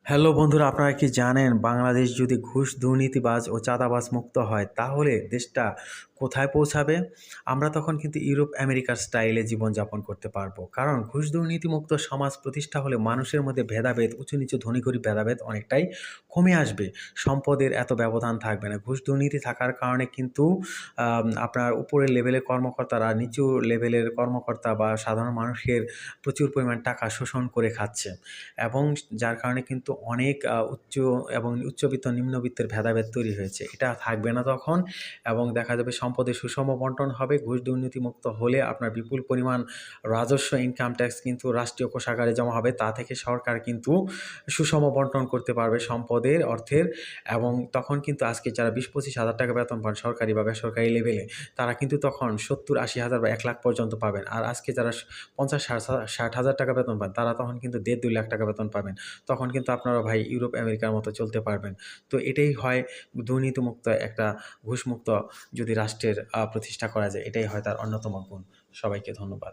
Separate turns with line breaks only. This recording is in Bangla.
হ্যালো বন্ধুরা, আপনারা কি জানেন বাংলাদেশ যদি ঘুষ দুর্নীতিবাজ ও চাঁদাবাজ মুক্ত হয় তাহলে দেশটা কোথায় পৌঁছাবে? আমরা তখন কিন্তু ইউরোপ আমেরিকার স্টাইলে জীবনযাপন করতে পারবো। কারণ ঘুষ দুর্নীতিমুক্ত সমাজ প্রতিষ্ঠা হলে মানুষের মধ্যে ভেদাভেদ, উঁচু নিচু ধনী গরিব ভেদাভেদ অনেকটাই কমে আসবে। সম্পদের এত ব্যবধান থাকবে না। ঘুষ দুর্নীতি থাকার কারণে কিন্তু আপনার উপরের লেভেলের কর্মকর্তারা নিচু লেভেলের কর্মকর্তা বা সাধারণ মানুষের প্রচুর পরিমাণ টাকা শোষণ করে খাচ্ছে। এবং যার কারণে কিন্তু অনেক উচ্চ এবং উচ্চবিত্ত নিম্নবিত্তের ভেদাভেদ তৈরি হয়েছে। এটা থাকবে না তখন এবং দেখা যাবে সম্পদের সুষম বন্টন হবে। ঘুষ দুর্নীতিমুক্ত হলে আপনার বিপুল পরিমাণ রাজস্ব ইনকাম ট্যাক্স কিন্তু রাষ্ট্রীয় কোষাগারে জমা হবে। তা থেকে সরকার কিন্তু সুষম বন্টন করতে পারবে সম্পদের, অর্থের। এবং তখন কিন্তু আজকে যারা ২০-২৫ হাজার টাকা বেতন পান সরকারি বা বেসরকারি লেভেলে, তারা কিন্তু তখন ৭০-৮০ হাজার বা ১ লাখ পর্যন্ত পাবেন। আর আজকে যারা ৫০-৬০ হাজার টাকা বেতন পান তারা তখন কিন্তু ১.৫-২ লাখ টাকা বেতন পাবেন। তখন কিন্তু আপনারা ভাই ইউরোপ আমেরিকার মতো চলতে পারবেন। তো এটাই হয় দুর্নীতিমুক্ত একটা ঘুষমুক্ত যদি রাষ্ট্রের প্রতিষ্ঠা করা যায়, এটাই হয় তার অন্যতম গুণ। সবাইকে ধন্যবাদ।